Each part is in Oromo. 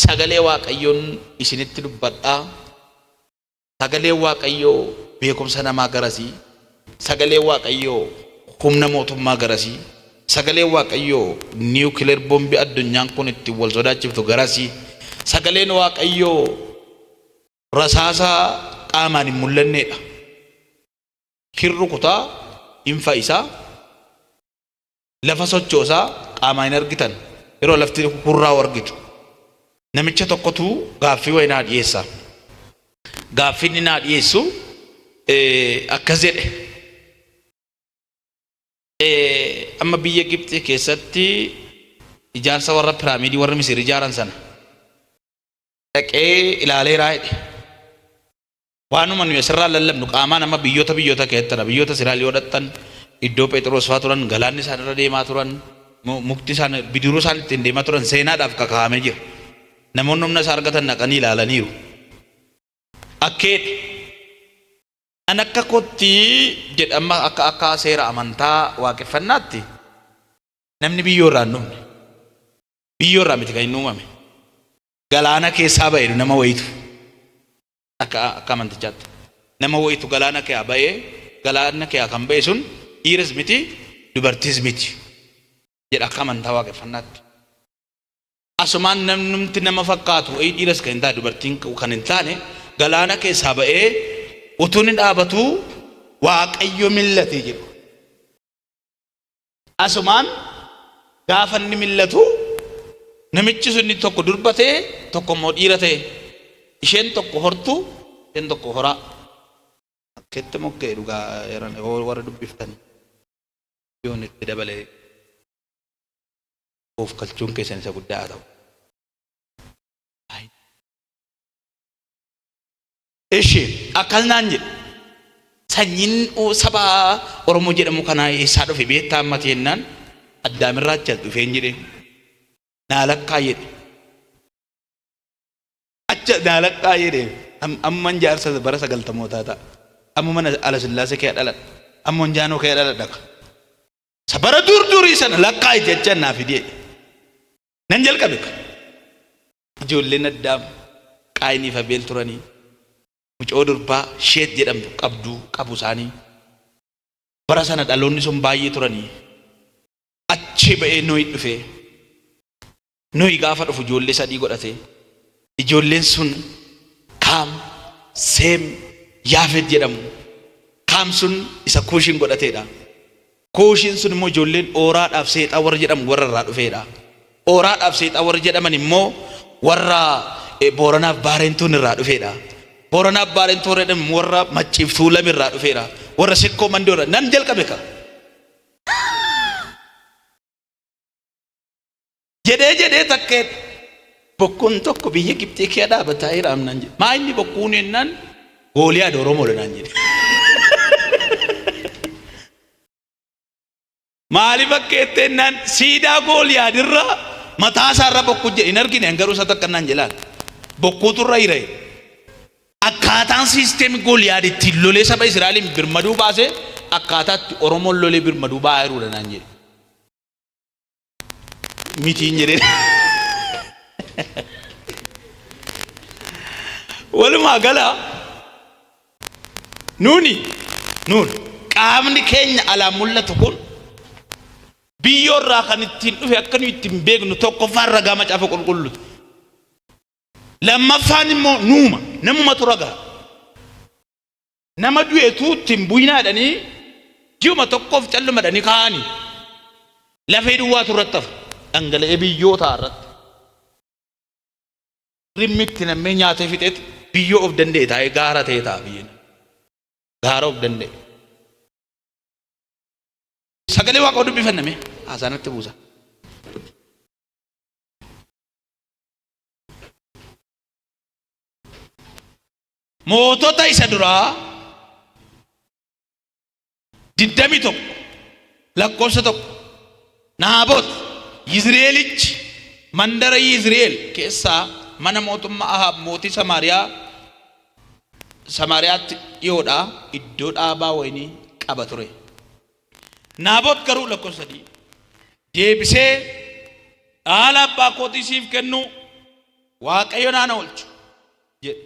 sagalee waaqayyoon isinitti dubbadhaa. Sagalee waaqayyoo beekumsa namaa garasii, sagalee waaqayyoo humna mootummaa garasii, sagalee waaqayyoo niwukileer bombii addunyaan kun itti wal sodaachiftu garasii, sagaleen waaqayyoo rasaasa qaamaan hin mul'anneedha. Hirru kutaa infa isaa lafa sochoosaa qaamaan hin argitan yeroo lafti hurraa argitu. Namicha tokkotu gaaffii wayii naa dhiyeessa. Gaaffiin naa dhiyeessu akkas jedhe. Amma biyya Gibxii keessatti ijaarsa warra piraamiidii warra Misir ijaaran sana dhaqee ilaaleeraa jedhe. Waanuma nuyi asirraa lallabnu qaamaan amma biyyoota keessatti biyyoota Israa'el yoo dhaqxan iddoo Phexros fa'aa turan, galaanni isaan irra deemaa turan, mukti isaan bidiruu isaan ittiin deemaa turan seenaadhaaf kakaa'amee jira. Namoonni humna isaa argatan dhaqanii ilaalaniiru. Akkeedha. An akka kottii jedhama akka seera amantaa waaqeffannaatti namni biyyoo irraa hin dhumne. Biyyoo irraa miti kan hin uumame. Galaana keessaa ba'e nama wayitu. Akka amantichaatti. Nama wayitu galaana keessaa ba'ee galaana keessaa kan ba'e sun dhiiras miti dubartiis miti jedha akka amantaa waaqeffannaatti. Asumaan namni nama fakkaatu dhiiras kan hin taane dubartiin kan hin taane galaana keessaa ba'ee utuun hin dhaabatu waaqayyo millate jedhu. Asumaan gaafa inni millatu namichi sun inni tokko durbatee tokko immoo dhiira ta'e. Isheen tokko hortu isheen tokko horaa. Akkeetti mokkee dhugaa warra dubbiftan yoon itti dabalee of kalchuun keessan isa guddaa haa ta'u. Isheen akkanaan jedhe sanyiin saba Oromoo jedhamu kanaa eessaa dhufe beektaa ammati jennaan Addaamirraa achi dhufeen jedhe naa lakkaa jedhe. Acha naa lakkaa jedhe amman jaarsa bara 90mootaa ta'a. Amma mana Alasillaasee kee dhaladha. Ammoo Jaanoo kee dhaladha. Sabara durii sana lakkaa jechaan naa fidee nan jalqabe. Ijoolleen Addaam Qaayinii fi Abeel turanii mucoo durbaa Sheet jedhamtu qabu isaanii bara sana dhaloonni sun baay'ee turanii achi ba'ee Noohi dhufee Noohi gaafa dhufu ijoollee 3 godhatee ijoolleen sun Kaam, Seem, Yaafet jedhamu. Kaam sun isa Kuushin godhateedha. Kuushin sun immoo ijoolleen Ooraadhaaf Seexaa warra jedhamu warra irraa dhufeedha. Ooraadhaaf Seexaa warra jedhaman immoo warra Booranaaf Baarentuun irraa dhufeedha. Booranaaf Baarentuun jedhamu warra Macciif Tuulam irraa dhufeedha. Warra Sikkoo Mandoo irraa nan jalqabe ka. Jedhee takkee bokkuun tokko biyya Gibxii kee dhaabataa hiraamnaan jedhe. Maa inni bokkuun jennaan Gooliyaad Oromoodha naan jedhe. Maaliif akkeettee jennaan siidaa Gooliyaad irraa mataa isaarra bokkuu jedhe hin argine garuu isa takka naan jedhaan bokkuutu irra hira'e. Akkaataan siisteemii Gooliyaad ittiin lolee saba Israa'eliin birmaduu baasee akkaataatti Oromoon lolee birmaduu baa'aa jiruudha naan jedhe. Mitiin jedhee. Walumaa gala nuun qaamni keenya alaan mul'atu kun biyyoo irraa kan ittiin dhufe akka nu ittiin beeknu tokkoffaan ragaa macaafa qulqullu. Lammaffaan immoo namumatu ragaa. Nama du'eetu ittiin buyinaadhanii ji'uma tokkoof callumadhanii kaa'anii lafee duwwaatu irratti hafa dhangala'ee biyyootaa irratti. Rimmitti namni nyaatee fixeetu biyyoo of danda'e taa'ee gaara ta'e ta'a biyyin. Gaara of danda'e. Sagalee Waaqaa dubbifanname haasaanatti buusa. Mootota isa duraa 21 lakkoofsa 1 Naabot Yizri'eelichi mandara Yizri'eel keessaa mana mootummaa Ahaab mootii Samaariyaatti dhiyoodha iddoo dhaabaa wayinii qaba ture. Naabot garuu lakkoofsa 3 deebisee dhaala abbaa kootii siif kennu waaqayyo naana oolchu jedhe.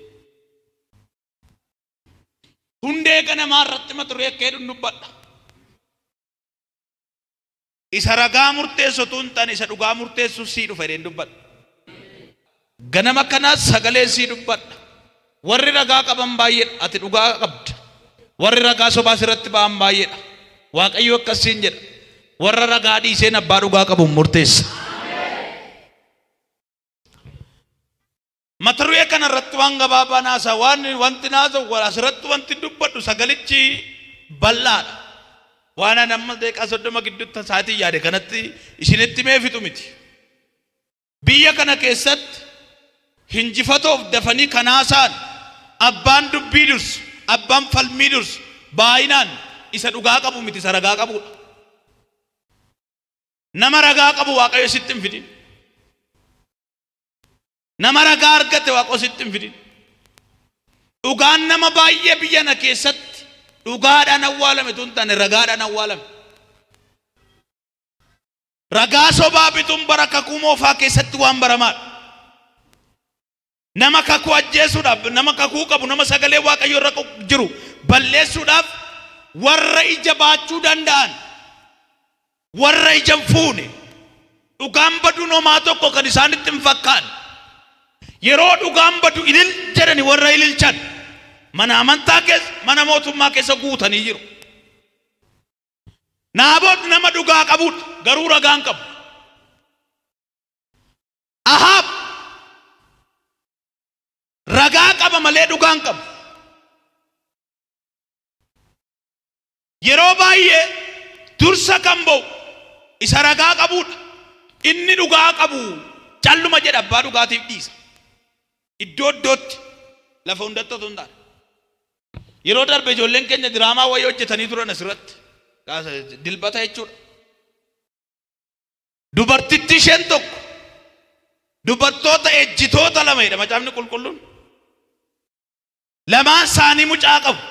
Hundee ganamaa irratti mata duree keedhu dubbadha. Isa ragaa murteessu tun tan isa dhugaa murteessu sii dhufa jedheen dubbadha. Ganama kanaas sagalee sii dubbadha. Warri ragaa qaban baay'eedha, ati dhugaa qabda. Warri ragaa sobaa sirratti ba'an baay'eedha. Waaqayyo akkasiin jedha. Warra ragaa dhiiseen abbaa dhugaa qabu murteessa. Mata duree kana irratti waan gabaabaa naasa wanti naasa asirratti wanti dubbadhu sagalichi bal'aadha. Waan ani amma deeqaa 30 gidduutti saatii yaade kanatti isinitti meefitu miti. Biyya kana keessatti hinjifatoof dafanii kanaasaan abbaan dubbii dursu, abbaan falmii dursu baay'inaan isa dhugaa qabu miti, isa ragaa qabudha. Nama ragaa qabu waaqayyo sitti hin fidin. Nama ragaa argate waaqayyo sitti hin fidin. Dhugaan nama baay'ee biyya na keessatti dhugaadhaan awwaalame tun taane ragaadhaan awwaalame. Ragaa sobaa bituun bara kakuu moofaa keessatti waan baramaadha. Nama kakuu ajjeesuudhaaf, nama kakuu qabu, nama sagalee waaqayyo irra jiru balleessuudhaaf warra ija baachuu danda'an, warra ija fuune dhugaan badu nomaa tokko kan isaanitti hin fakkaanne. Yeroo dhugaan badu ilil jedhani warra ililchan mana amantaa keessa, mana mootummaa keessa guutanii jiru. Naabot nama dhugaa qabudha, garuu ragaan qabu. Ahaab ragaa qaba malee dhugaan qabu. Yeroo baay'ee dursa kan ba'u isa ragaa qabudha. Inni dhugaa qabu calluma jedha abbaa dhugaatiif dhiisa. Iddoo iddootti lafa hundatti otoo hin taane. Yeroo darbe ijoolleen keenya diraamaa wayii hojjetanii turan asirratti. Dilbata jechuudha. Dubartitti isheen tokko dubartoota ejjitoota lama jedha macaafni qulqulluun. Lamaan isaanii mucaa qabu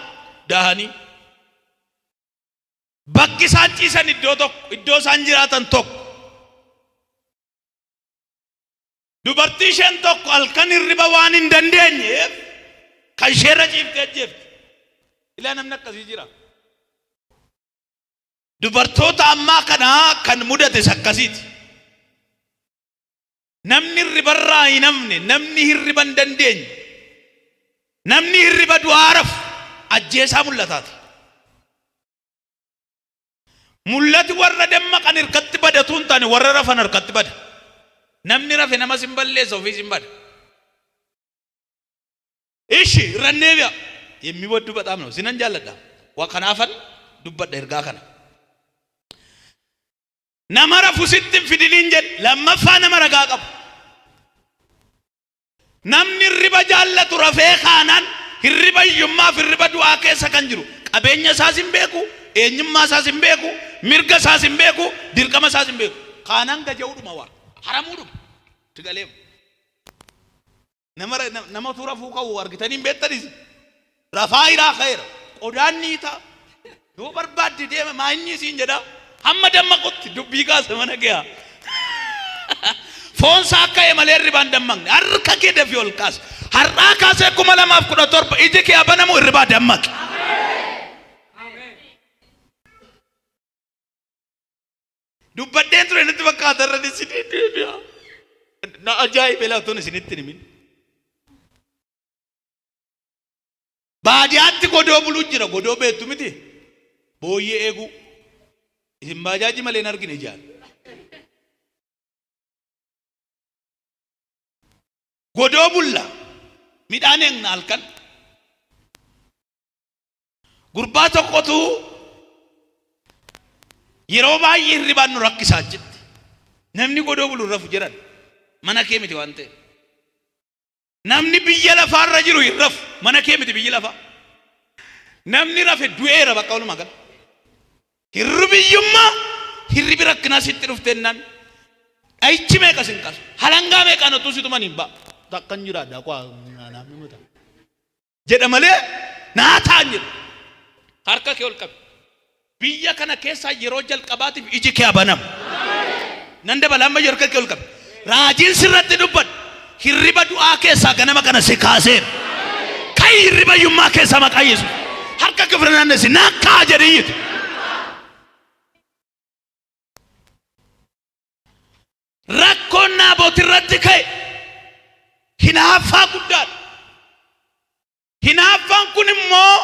daahanii. Bakki isaan ciisan iddoo tokko, iddoo isaan jiraatan tokko. Dubartii isheen tokko halkan hirriba waan hin dandeenyeef kan isheerra ciiftee jirti. Ilaa namni akkasii jira. Dubartoota ammaa kanaa kan mudate akkasiiti. Namni hirribarraa hin hafne, namni hirriba hin dandeenye, namni hirriba du'aa rafu ajjeesaa mul'ataati. Mul'ati warra dammaqan harkatti badatu hin taane warra rafan harkatti bada. Namni rafe nama sin balleessa ofiis hin bada. Ishi rannee bi'a የሚወዱ በጣም ነው ሲነን ጃለዳ ወከናፈን ዱበደ እርጋ ከና ነመረ ፉሲትን ፊድሊን ጀድ ለመፋ ነመረ ጋቀብ namni hirriba jaallatu rafee kaanaan hirriba iyyummaa fi hirriba du'aa keessa kan jiru qabeenya isaas hin beeku, eenyummaa isaas hin beeku, mirga isaas hin beeku, dirqama isaas hin beeku. Kaanaan gaja'uudhuma waa haramuudhuma tigaleem nama tura fuuqa'u argitanii hin beektaniis rafaa iraa ka'eera qodaan ni ta'a yoo barbaadde deema maanyi siin jedha hamma dammaqutti dubbii kaasa mana ga'a. Foon saaka'ee malee hirribaan dammaqne harka kee dafii ol kaasa har'aa kaasee 2017 iji kee abanamu hirribaa dammaqe. Dubbadheen ture natti fakkaata irratti isin na ajaa'ibee laatoon isinitti himin. Baadiyyaatti godoo buluu jira godoo beektu miti booyyee eeguu isin baajaaji malee hin argine jaan. Godoo bulla midhaan eegna halkan gurbaa tokkotu yeroo baay'ee hirribaan nu rakkisaa jirti. Namni godoo bulu rafu jiran mana kee miti waan ta'e. Namni biyya lafaarra jiru hin rafu mana kee miti biyya lafaa. Namni rafe du'eera bakka walumaa gala. Hirribiyyummaa hirribi rakkinaa sitti dhufteennaan dhayichi meeqa sin qasu halangaa meeqaan otoo situ maniin ba'a. Takkan jiraadha kwa namni muta jedha malee naa ta'an jedhu harka kee ol qabi. Biyya kana keessa yeroo jalqabaatiif iji kee abanam nan dabalaan ma harka kee ol qabi. Raajiin sirratti dubbadhu hirriba du'aa keessaa ganama kana si kaaseera. Kai hirriba yummaa keessaa maqaa Yesuus. Harka kifirnaan si nakkaa jedhiyyite. Rakkoon Naabot irratti ka'e hinaaffaa guddaadha. Hinaaffaan kun immoo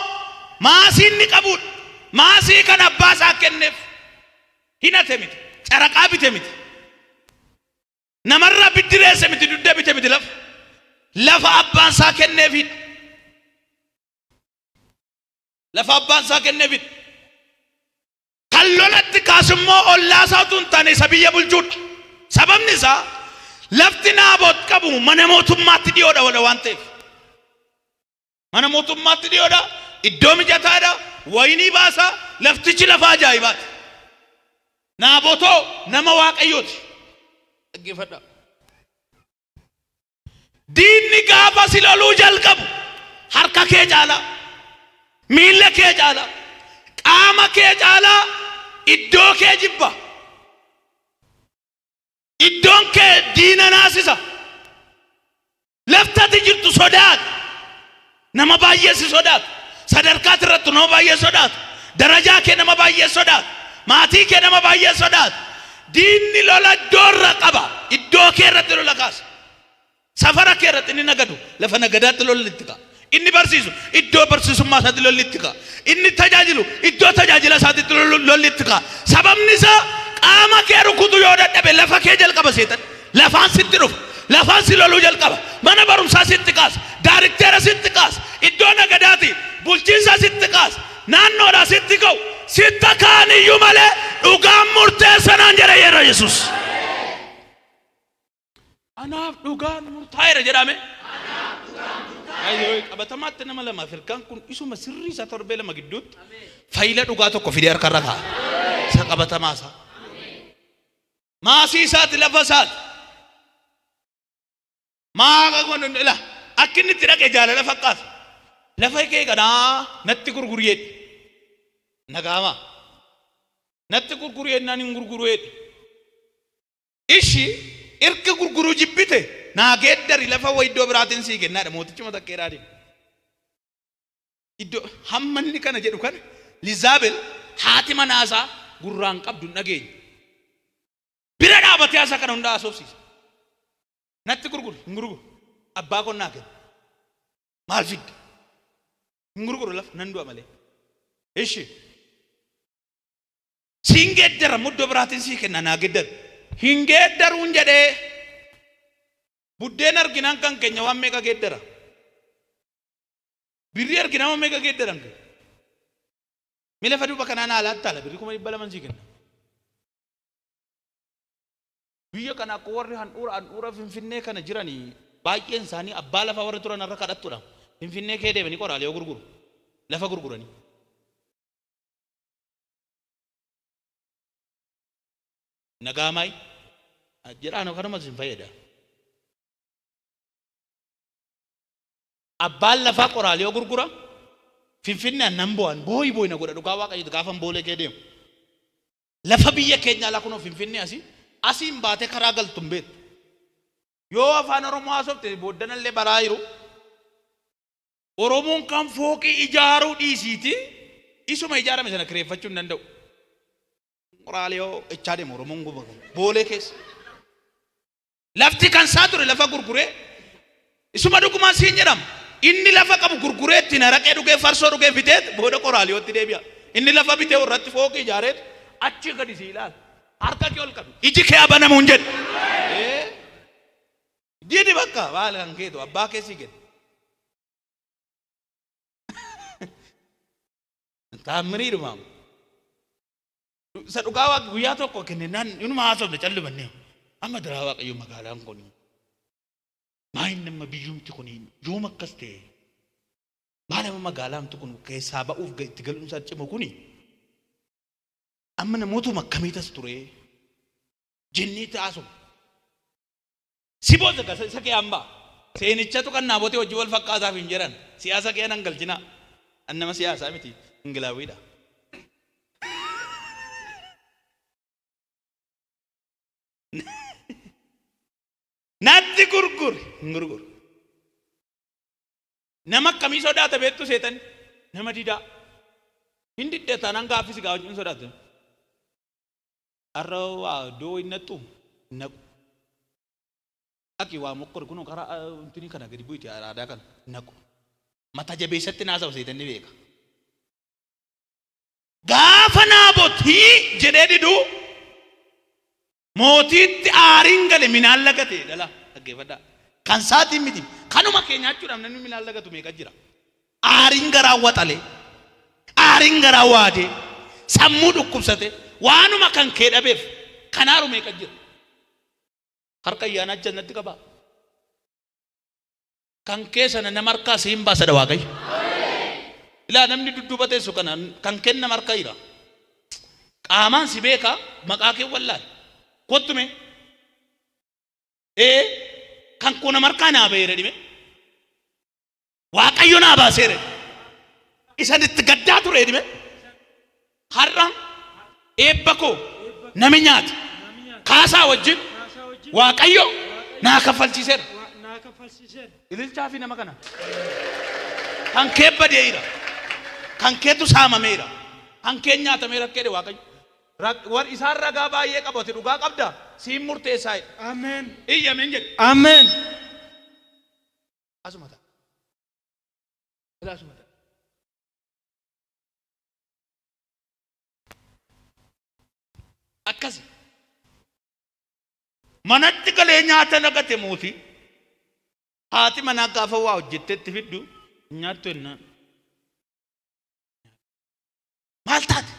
maasii inni qabudha. Maasii kan abbaa isaa kenneef hinate miti, caraqaa bite miti, namarraa biddireesse miti, dudda bite miti, lafa abbaan isaa kenneefidha. Lafa abbaan isaa kenneefidha. Kan lolatti kaasummoo ollaa isaa utuu hin taane isa biyya bulchuudha. Sababni isaa lafti Naabot qabu mana mootummaatti dhiyoodha waan ta'eef. Mana mootummaatti dhiyoodha, iddoo mijataadha, waynii baasa, laftichi lafa ajaa'ibaati. Naabotoo nama Waaqayyooti. Dhaggeeffadhaa. Diinni gaafa si loluu jalqabu harka kee caalaa, miilla kee caalaa, qaama kee caalaa iddoo kee jibba. Iddoon kee diina naasisa. Laftati jirtu sodaata. Nama baay'ee si sodaata. Sadarkaati irratti nama baay'ee sodaata. Darajaa kee nama baay'ee sodaata. Maatii kee nama baay'ee sodaata. Diinni lola iddoo irra qaba. Iddoo kee irratti lola kaasa. Safara kee irratti inni nagadu lafa nagadaatti lola itti ka'a. Inni barsiisu iddoo barsiisummaa isaatti lolli itti ka'a. Inni tajaajilu iddoo tajaajila isaatti lolli itti ka'a. Sababni isaa qaama kee rukutu yoo dadhabe lafa kee jalqaba seetan. Lafaan sitti dhufa. Lafaan si loluu jalqaba. Mana barumsaa sitti kaasa. Daarikteera sitti kaasa. Iddoo nagadaati bulchiinsa sitti kaasa. Naannoodhaa sitti ka'u. Sitta kaaniyyuu malee dhugaan murteessanaan jedha yeroo Yesuus. Anaaf dhugaan murtaa'eera jedhame. Ayyoo qabatamaatti nama lama Afrikaan kun isuma sirrii isa torbee lama gidduutti faayila dhugaa tokko fidee harkarra kaa'a. Isa qabatamaa isaa. Maasii isaati lafa isaati. Maaqa kun ila akka inni itti dhaqee jaalala fakkaata. Lafa kee kanaa natti gurguriyeedha. Nagaama. Natti gurguriyeedha naan hin gurguruyeedha. Ishi erga gurguruu jibbite naa geeddari lafa waa iddoo biraatiin sii kennaadha mootichi matakkeedhaa deema. Iddoo hammanni kana jedhu kana Lizaabel haati manaasaa gurraan qabdu hin dhageenye. Bira dhaabatee haasaa kana hundaa haasofsiisa. Natti gurguru hin gurguru abbaa qonnaa kenna. Maal fidde? Hin gurguru lafa nan du'a malee. Ishi siin geeddara muddoo biraatiin sii kenna naa geeddara. Hin geeddaruun jedhee buddeen arginaan kan keenya waan meeqa geeddara? Birrii arginaan waan meeqa geeddaran? Mila faduu bakka naannoo alaatti ala birrii 200 sii kenna. Biyya kana akka warri handhuura Finfinnee kana jiranii baay'een isaanii abbaa lafaa warri turan irra kadhattuudha. Finfinnee kee deemanii qoraalee yoo gurguru lafa gurguranii. Nagaamaay jedhaan kanumas hin fayyada. Abbaan lafaa qoraalee yoo gurgura Finfinnee nan bo'an booyi na godha dhugaa Waaqayyo gaafan boolee kee deemu. Lafa biyya keenya alaa kunoo Finfinnee asiin baatee karaa galtuun beektu. Yoo afaan Oromoo haasofte booddanallee baraa jiru. Oromoon kan fooqii ijaaruu dhiisiiti isuma ijaarame sana kireeffachuu hin danda'u. Qoraalee yoo echaa deemu Oromoon boolee keessa. Lafti kan isaa ture lafa gurguree isuma dhugumaan siin jedhama. Inni lafa qabu gurguree ittiin araqee dhugee farsoo dhugee fiteet booda qoraalee itti deebi'a. Inni lafa bitee irratti fooqii ijaareet achi gadi si ilaala. Harka kee ol qabu. Iji kee abanamuun jedhu. Diidi bakka baala kan keetu abbaa keessii kenna. Taamiriidhumaa. Isa dhugaa Waaqni guyyaa tokko kenne naan inuma haasofne callibanne. Amma diraa Waaqayyo magaalaan kun. Maayin nama biyyumti kun yoom akkas ta'e. Maal nama magaalaan kun keessaa ba'uuf itti galuunsaa cimu kuni. Amma namootuma akkamiitas ture jennii taasum. Si booda isa kee hambaa. Seenichatu kan Naabotee hojii wal fakkaataaf hin jiran. Siyaasa kee nan galchina. Annama siyaasaa miti. Ingilaawiidha. natti gurguri. Nama akkamii sodaata beektu seetan nama didaa hin diddeetaan hanga affisi gaawwachuun sodaatu. Har'a waa doo hin nattu naqu. Aki waa mokkor kunoo karaa intini kana gadi bu'iti aadaa kana naqu. Mata jabeessatti naasawu seetan ni beeka. Gaafa Naabotii jedhee diduu mootiitti aariin gale minaan lagate dhala dhaggeeffadhaa. Kan saatiin miti kanuma keenyaachuudhaaf namni minaan lagatu meeqa jira. Aariin garaa waxalee aariin garaa waadee sammuu dhukkubsate waanuma kan kee dhabeef kanaaru meeqa jira. Harka ayyaanaa jannatti qabaa. Kan keessana nama harkaa si hin baasadha Waaqayyo. Ilaa namni dudduuba teessu kana kan kenna marka jira. Qaamaan si beeka maqaa kee wallaal. Kottume. Kan kuna markaa naa beere dhime. Waaqayyo naa baaseere. Isanitti gaddaa ture dhime. Har'a eebba koo nami nyaata. Kaasaa wajjin Waaqayyo naa kaffalchiiseera. Ililchaa fi nama kana. Kan kee badeera. Kan keetu saamameera. Kan kee nyaatameera kedhe Waaqayyo. War isaan ragaa baay'ee qabate dhugaa qabda. Siin murteessaa. Amen. Iyyamen jedhe. Amen. Asumata. Asumata. Akkasi. Manatti galee nyaata nagate mootii. Haati manaa gaafa waa hojjettetti fiddu nyaattu ennaan. Maal taate?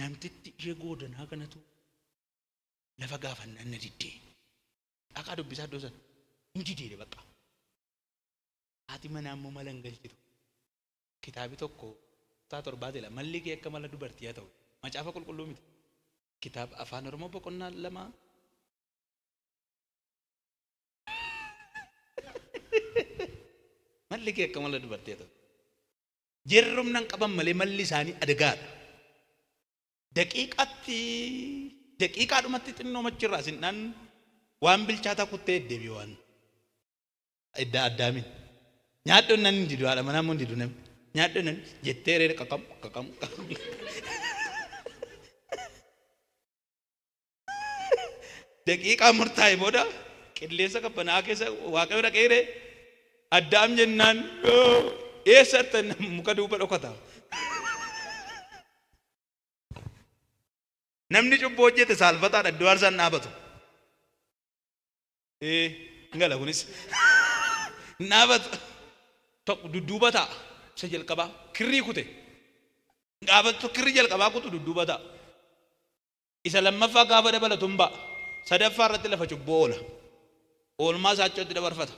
Namtitti ishee goodanaa kanatu lafa gaafannaan na diddee. Dhaqaa dubbisaa iddoo sana hin dideere bakka. Haati manaa immoo mala hin galchitu. Kitaabi tokko kutaa 7 malli kee akka mala dubartii haa ta'u. Macaafa qulqulluu miti. Kitaaba afaan Oromoo boqonnaa 2. Malli kee akka mala dubartii haa ta'u. Jerrumnan qaban malee malli isaanii adagaadha. Daqiiqaadhumatti xinnoo machirraa sinaan waan bilchaataa kuttee deebi'e waan addaamin nyaaddoon nan hin didu haadha manaa immoo hin didu namni nyaaddoon nan jettee reera qaqam. Daqiiqaa murtaa'e booda qilleensa qabbanaa keessa Waaqayyo dhaqeere addaam jennaan eessatti muka duuba dhokata. Namni cubbuu hojjete saalfataadha iddoo aarsaan dhaabatu. Ngala kunis dhaabatu tokko dudduuba ta'a. Isa jalqabaa kirrii kute. Dhaabatu kirrii jalqabaa kutu dudduuba ta'a. Isa lammaffaa gaafa dabalatu hin ba'a. Sadaffaa irratti lafa cubbuu oola. Oolmaa isaa achootti dabarfata.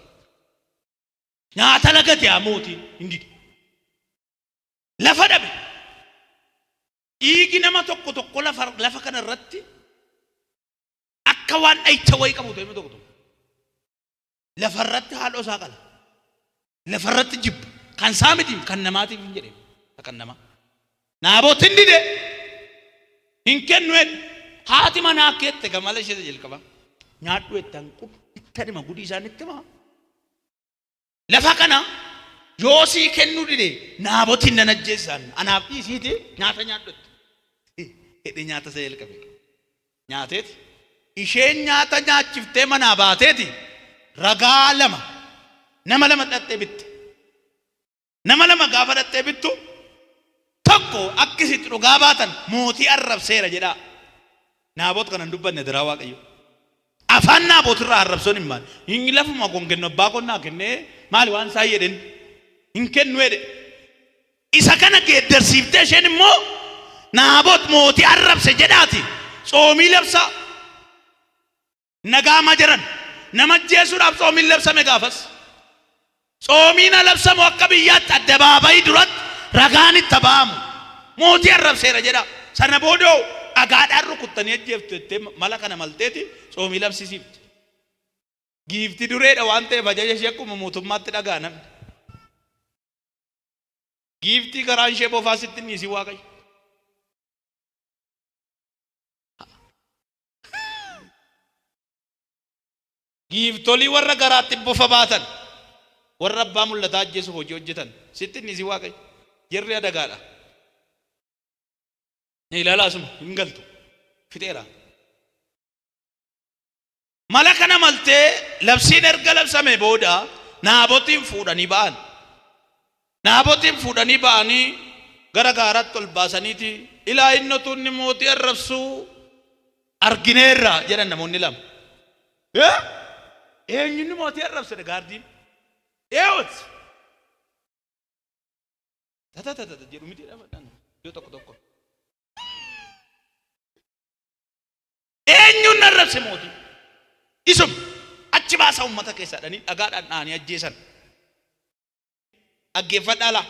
Nyaata lagate haa mootiin hin dide. Lafa dhabe. Dhiigi nama tokko lafa kana irratti akka waan dhayicha wayii qabu ta'e tokko lafa irratti haadhoo isaa qala. Lafa irratti jibba. Kan isaa miti kan namaatiif hin jedhee. Kan namaa. Naabootiin dide hin kennu haati manaa keette gamala ishee jalqaba. Nyaadhu ettaan itti dhima gudii isaanitti maa. Lafa kana yoosii kennuu dide Naabotiin nan ajjeessan anaaf dhiisiiti nyaata nyaadhutti. Hidhi nyaata isa jalqabe. Nyaateeti. Isheen nyaata nyaachiftee manaa baateeti. Ragaa 2 nama 2 dhattee bitte. Nama 2 gaafa dhattee bittu tokko akkasitti dhugaa baatan mootii arrabseera jedhaa. Naaboot kanan dubbanne diraa Waaqayyo. Afaan Naaboot irraa arrabsoon hin maal. Hin lafuma gongenno abbaa qonnaa kennee maali waan isaa jedhen hin kennu jedhe. Isa kana geeddarsiiftee isheen immoo Naaboot mootii arrabse jedhaati. Xoomii labsa. Nagaama jiran. Nama jeesuudhaaf xoomii labsame gaafas. Xoomii na labsamu akka biyyaatti addabaabayii duratti ragaan itti ba'amu. Mootii arrabseera jedha. Sana boodoo dhagaadhaan rukuttanii ajjeeftee mala kana malteeti xoomii labsisiifti. Giifti dureedha waan ta'eef ajaja ishee akkuma mootummaatti dhagaa namni. Giiftii garaan ishee bofaa sitti dhiisi Waaqayyo. giiftolii warra garaatti bofa baatan warra abbaa mul'ataa ajjeesu hojii hojjetan sitti inni si waaqayyo jirri adagaadha ni ilaalaasuma hin galtu fixeera mala kana maltee labsiin erga labsame booda naabotiin fuudhanii ba'anii gara gaaraatti ol baasaniiti ilaa innotu inni mootii arrabsuu argineerra jedhan namoonni lama eenyuun mootii arrabsade gaardiin eewwat jedhu miti dhamadhan yoo tokko eenyuun arrabse mootii isum achi baasa ummata keessaa dhanii dhagaadhaan dhaanii ajjeesan dhaggeeffadhaa laa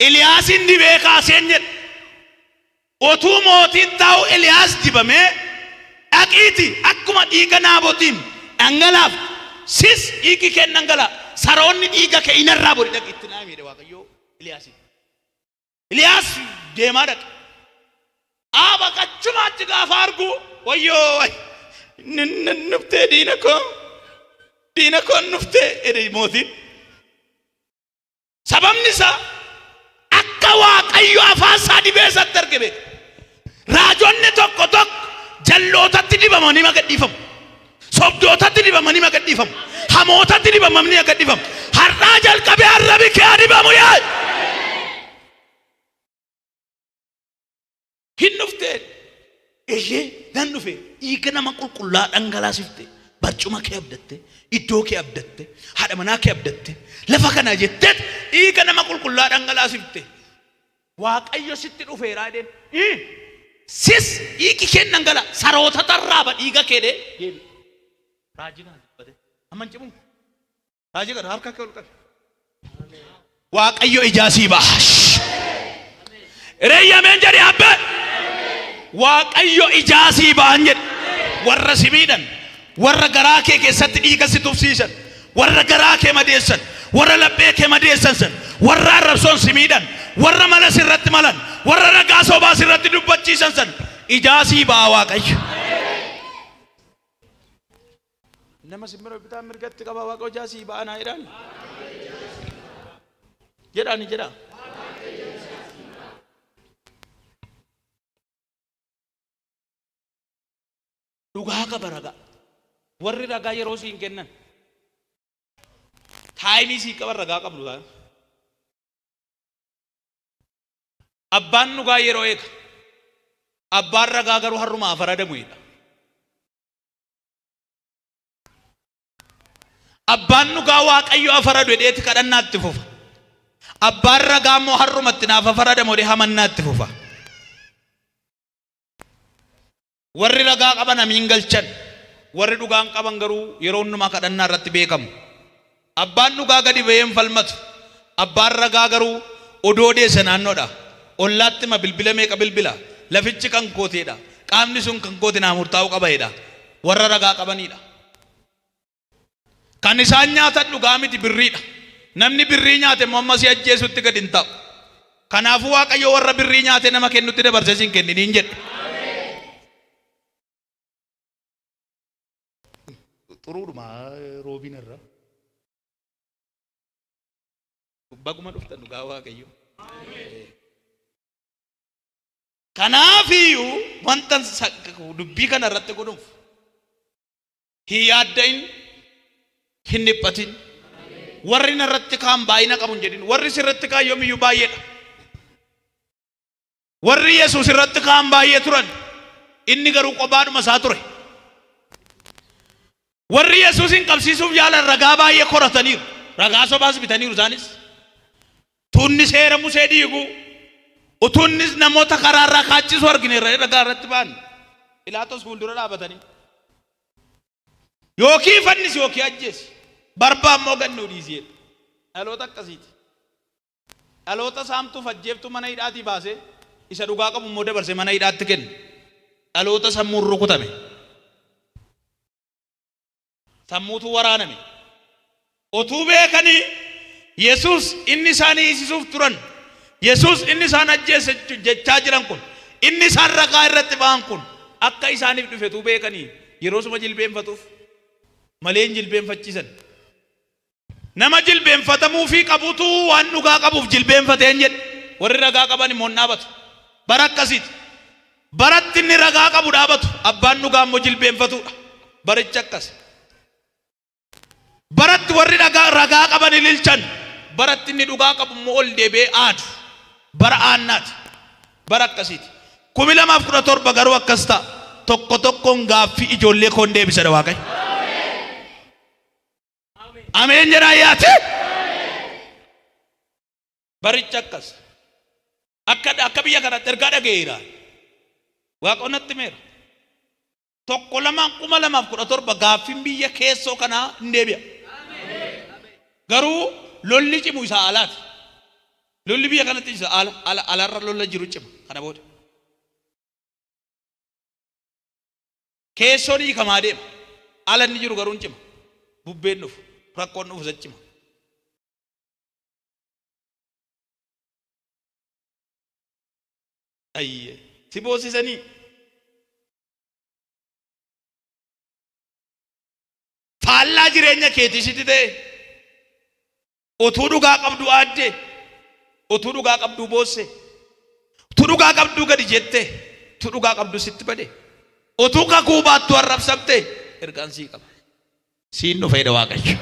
Eliyaasin dibee kaaseen jedhe otuu mootiin taa'u Eliyaas dibamee dhaqiiti akkuma dhiiga naabotiin dhangalaaf sis dhiigi kee dhangala saroonni dhiiga kee inarraa bori dhaqi itti naa miidhe waaqayyo Eliyaas deemaa dhaqe aaba qachumaatti gaafa argu wayyoo nuftee diina koo nuftee jedhe mootiin sababni isaa akka waaqayyo afaan isaa dibee isatti arge raajonni tokko jallootatti dibamanii magadhiifamu sobdootatti dibamanii magadhiifamu hamootatti dibamanii magadhiifamu har'aa jalqabee arrabi kee dibamu yaa hin nuftee nan dhufe dhiiga nama qulqullaa dhangalaasifte barcuma kee abdatte iddoo kee abdatte haadha manaa kee abdatte lafa kana jettee dhiiga nama qulqullaa dhangalaasifte waaqayyo sitti dhufeeraa jedheen sis dhiigi kee dhangala saroota tarraaba dhiiga kee deebi raajinaan dubbate amman cimu raajii gara harka kee ol qabe waaqayyo ijaasii baash reeyyameen jedhe abbe waaqayyo ijaasii baan jedhe warra simiidhan warra garaa kee keessatti dhiiga si tufsiisan warra garaa kee madeessan warra laphee kee madeessan san warra arrabsoon simiidhan warra mala sirratti malan warra ragaa sobaa sirratti dubbachiisan san ijaasii baa waaqayyo nama simbiroo bitaa mirgatti qaba waaqayyo ijaasii baa naa jedha dhugaa qaba ragaa warri ragaa yeroo siin kennan taayimii sii qaban ragaa qabnu ta'a abbaan dhugaa yeroo eega abbaan ragaa garuu harrumaa faradamuudha abbaan dhugaa waaqayyo afaradu hedheeti kadhannaatti fufa abbaan ragaa immoo harrumatti naaf afaradamu hedhee hamannaatti fufa warri ragaa qaban amiin galchan warri dhugaan qaban garuu yeroo hundumaa kadhannaa irratti beekamu abbaan dhugaa gadi ba'een falmatu abbaan ragaa garuu odoo deesse naannoodha ollaatti ma bilbila meeqa bilbila lafichi kan kooteedha qaamni sun kan koote naa murtaa'u qabaedha warra ragaa qabaniidha kan isaan nyaatan dhugaa miti birriidha namni birrii nyaate immoo amma si ajjeesutti gad hin ta'u kanaafuu waaqayyo warra birrii nyaate nama kennutti dabarsee siin kenniniin jedhe xuruudhuma roobiin irra baguma dhuftan dhugaa waaqayyo kanaafiyyuu wanta dubbii kana irratti godhuuf hin yaadda'in hin dhiphatin warri irratti kaan baay'ina qabu hin jedhin warri sirratti kaan yoomiyyuu baay'eedha warri Yesuus irratti kaan baay'ee turan inni garuu kophaadhuma isaa ture warri Yesuusin qabsiisuuf yaalan ragaa baay'ee korataniiru ragaa sobaas bitaniiru isaanis tunni seera Musee diigu utunnis namoota karaarraa kaachisu argineerra ragaa irratti ba'an Pilaatos fuuldura dhaabatanii yookii fannis yookii ajjeesi barbaa immoo gannuu dhiisee dhaloota akkasiiti dhaloota saamtuuf ajjeeftu mana hidhaatii baasee isa dhugaa qabu immoo dabarsee mana hidhaatti kenna dhaloota sammuun rukutame sammuutu waraaname otuu beekanii Yesuus inni isaanii hiisisuuf turan Yesuus inni isaan ajjeese jechaa jiran kun inni isaan ragaa irratti ba'an kun akka isaaniif dhufetu beekanii yeroo suma jilbeenfatuuf malee jilbeenfachiisan. Nama jilbeenfatamuu fi qabutu waan dhugaa qabuuf jilbeenfateen jedhe. Warri ragaa qaban immoo dhaabatu. Bara akkasiiti. Baratti inni ragaa qabu dhaabatu. Abbaan dhugaa immoo jilbeenfatudha. Baricha akkas. Baratti warri ragaa qaban ililchan. Baratti inni dhugaa qabu immoo ol deebi'ee aadu. Bara aannaati. Bara akkasiiti. 2017 garuu akkas ta'a. Tokko tokkoon gaaffii ijoollee koon deebisa Waaqayyo. Ameen jedhaa yaate. Baricha akkas. Akka biyya kanatti ergaa dhageera. Waaqonnatti meera. Tokko 2017 gaaffiin biyya keessoo kanaa hin deebi'a. Garuu lolli cimu isaa alaati. Lolli biyya kanatti isa alarra lolla jiru cima kana booda. Keessoon hiikamaa deema. Ala inni jiru garuu hin cima. Bubbeen dhufu. Rakkoon dhufu isa cima. Ayye. Si boosisanii. Faallaa jireenya keetii sitti ta'e. Otuu dhugaa qabdu aadde. Otuu dhugaa qabdu boosse. Otuu dhugaa qabdu gadi jette. Otuu dhugaa qabdu sitti bade. Otuu kakuu baattu arrabsamte ergaan sii qaba. Siin dhufeedha Waaqayyo.